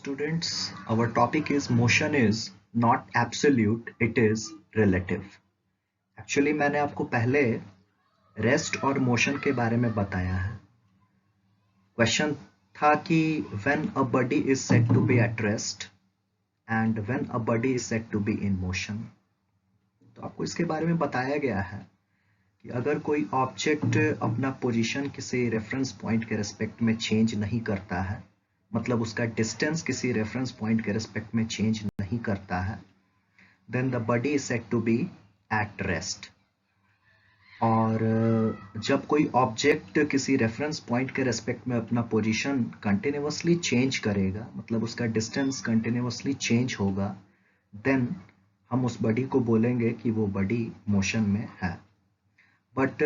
students, our topic is motion is not absolute, it is relative. Actually मैंने आपको पहले rest और motion के बारे में बताया है. क्वेश्चन था कि when a body is said to be at rest and when a body is said to be in motion. तो आपको इसके बारे में बताया गया है कि अगर कोई ऑब्जेक्ट अपना पोजीशन किसी रेफरेंस पॉइंट के रेस्पेक्ट में चेंज नहीं करता है, मतलब उसका डिस्टेंस किसी रेफरेंस पॉइंट के रेस्पेक्ट में चेंज नहीं करता है, then the body is said to be at rest. और जब कोई ऑब्जेक्ट किसी रेफरेंस पॉइंट के रेस्पेक्ट में अपना पोजीशन कंटिन्यूअसली चेंज करेगा, मतलब उसका डिस्टेंस कंटिन्यूअसली चेंज होगा, देन हम उस बॉडी को बोलेंगे कि वो बॉडी मोशन में है. बट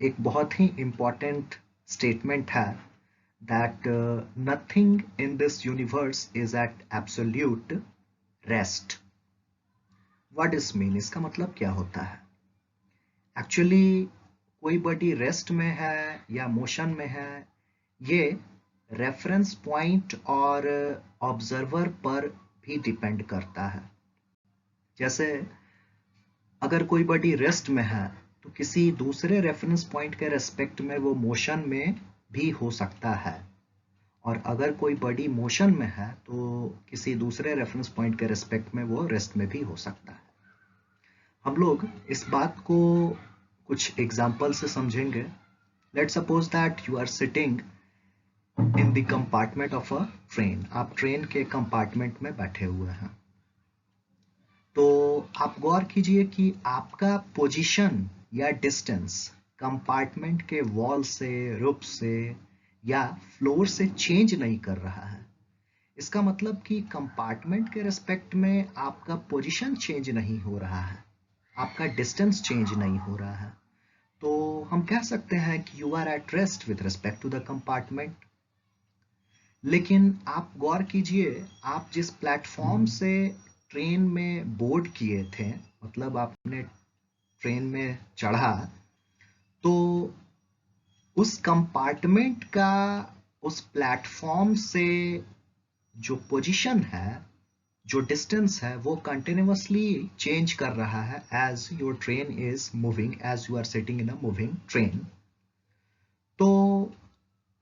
एक बहुत ही इम्पॉर्टेंट स्टेटमेंट है that nothing in this universe is at absolute rest. What does mean? इसका मतलब क्या होता है? Actually कोई बॉडी रेस्ट में है या मोशन में है, ये रेफरेंस पॉइंट और ऑब्जर्वर पर भी डिपेंड करता है. जैसे अगर कोई बॉडी रेस्ट में है तो किसी दूसरे रेफरेंस पॉइंट के रेस्पेक्ट में वो मोशन में भी हो सकता है, और अगर कोई बॉडी मोशन में है तो किसी दूसरे रेफरेंस पॉइंट के रेस्पेक्ट में वो रेस्ट में भी हो सकता है. हम लोग इस बात को कुछ एग्जाम्पल से समझेंगे. Let's suppose that you are sitting in the compartment of a train. आप ट्रेन के कंपार्टमेंट में बैठे हुए हैं. तो आप गौर कीजिए कि आपका पोजीशन या डिस्टेंस कंपार्टमेंट के वॉल से, रूफ से या फ्लोर से चेंज नहीं कर रहा है. इसका मतलब कि कंपार्टमेंट के रेस्पेक्ट में आपका पोजीशन चेंज नहीं हो रहा है, आपका डिस्टेंस चेंज नहीं हो रहा है. तो हम कह सकते हैं कि you are at rest with respect to the compartment. लेकिन आप गौर कीजिए, आप जिस प्लेटफॉर्म से ट्रेन में बोर्ड किए थे, मतलब आपने ट्रेन में चढ़ा, तो उस कंपार्टमेंट का उस प्लेटफॉर्म से जो पोजीशन है, जो डिस्टेंस है, वो कंटिन्यूअसली चेंज कर रहा है as your train is moving, as you are sitting in a moving train. तो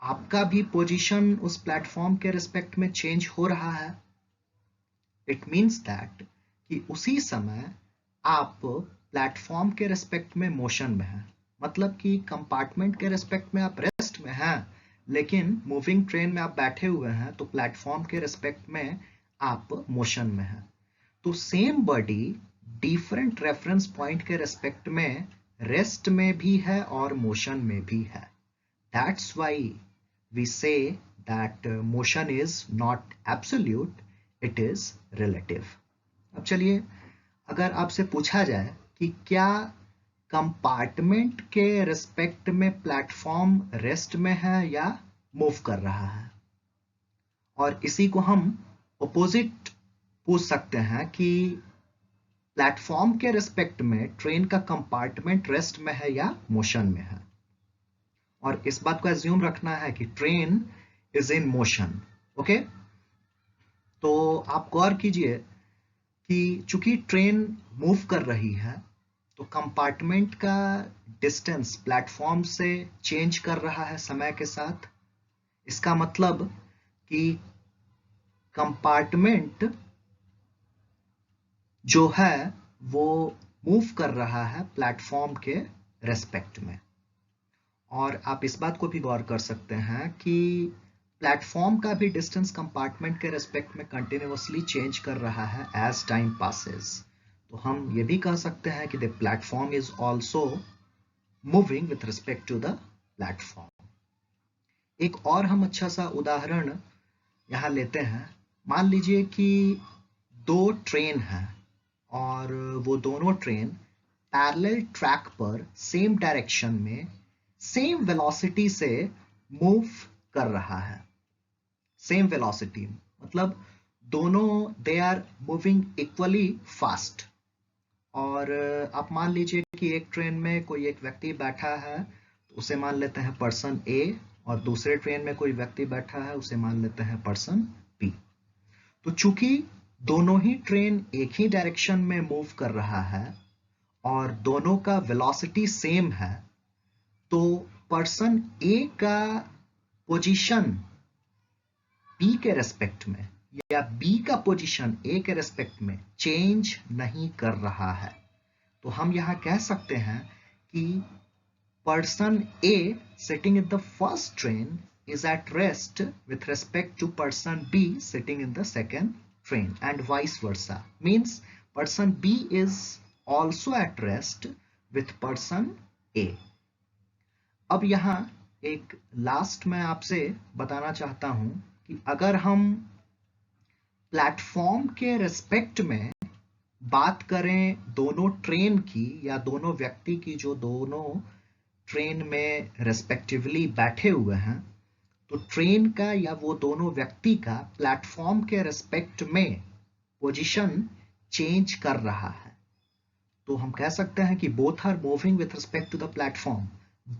आपका भी पोजीशन उस प्लेटफॉर्म के रिस्पेक्ट में चेंज हो रहा है. इट मीन्स दैट कि उसी समय आप प्लेटफॉर्म के रिस्पेक्ट में मोशन में हैं, मतलब कि कंपार्टमेंट के रिस्पेक्ट में आप रेस्ट में हैं, लेकिन मूविंग ट्रेन में आप बैठे हुए हैं तो प्लेटफॉर्म के रिस्पेक्ट में आप मोशन में हैं. तो same body different reference point के रिस्पेक्ट में रेस्ट में भी है और मोशन में भी है. That's why we say that motion is not absolute, it is relative. अब चलिए, अगर आपसे पूछा जाए कि क्या कंपार्टमेंट के रिस्पेक्ट में प्लेटफॉर्म रेस्ट में है या मूव कर रहा है, और इसी को हम ऑपोजिट पूछ सकते हैं कि प्लेटफॉर्म के रिस्पेक्ट में ट्रेन का कंपार्टमेंट रेस्ट में है या मोशन में है. और इस बात को एज्यूम रखना है कि train is in motion. Okay, तो आप गौर कीजिए कि चूंकि ट्रेन मूव कर रही है तो कंपार्टमेंट का डिस्टेंस प्लेटफॉर्म से चेंज कर रहा है समय के साथ. इसका मतलब कि कंपार्टमेंट जो है वो मूव कर रहा है प्लेटफॉर्म के रेस्पेक्ट में. और आप इस बात को भी गौर कर सकते हैं कि प्लेटफॉर्म का भी डिस्टेंस कंपार्टमेंट के रेस्पेक्ट में कंटिन्यूअसली चेंज कर रहा है एज टाइम पासेस. तो हम ये भी कह सकते हैं कि the platform is also moving with respect to the platform. एक और हम अच्छा सा उदाहरण यहाँ लेते हैं. मान लीजिए कि दो ट्रेन हैं और वो दोनों ट्रेन पैरेलल ट्रैक पर सेम डायरेक्शन में सेम वेलोसिटी से मूव कर रहा है. सेम वेलोसिटी मतलब दोनों they are moving equally fast. और आप मान लीजिए कि एक ट्रेन में कोई एक व्यक्ति बैठा है, तो उसे मान लेते हैं पर्सन ए, और दूसरे ट्रेन में कोई व्यक्ति बैठा है, उसे मान लेते हैं पर्सन बी. तो चूंकि दोनों ही ट्रेन एक ही डायरेक्शन में मूव कर रहा है और दोनों का वेलोसिटी सेम है, तो पर्सन ए का पोजीशन बी के रेस्पेक्ट में या बी का पोजीशन ए के रेस्पेक्ट में चेंज नहीं कर रहा है। तो हम यहां कह सकते हैं कि person A sitting in the first train is at rest with respect to person B sitting in the second train and vice versa. Means person B is also at rest with person A. अब यहाँ एक last मैं आपसे बताना चाहता हूं कि अगर हम प्लेटफॉर्म के रेस्पेक्ट में बात करें दोनों ट्रेन की या दोनों व्यक्ति की जो दोनों ट्रेन में रेस्पेक्टिवली बैठे हुए हैं, तो ट्रेन का या वो दोनों व्यक्ति का प्लेटफॉर्म के रेस्पेक्ट में पोजीशन चेंज कर रहा है। तो हम कह सकते हैं कि both are moving with respect to the platform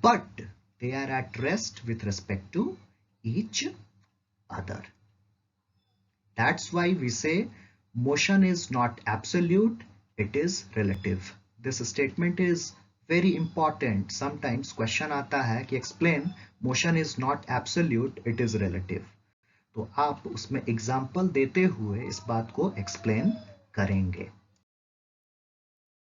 but they are at rest with respect to each other. That's why we say motion is not absolute, it is relative. This statement is very important. Sometimes question आता है कि explain motion is not absolute, it is relative. तो आप उसमें example देते हुए इस बात को एक्सप्लेन करेंगे।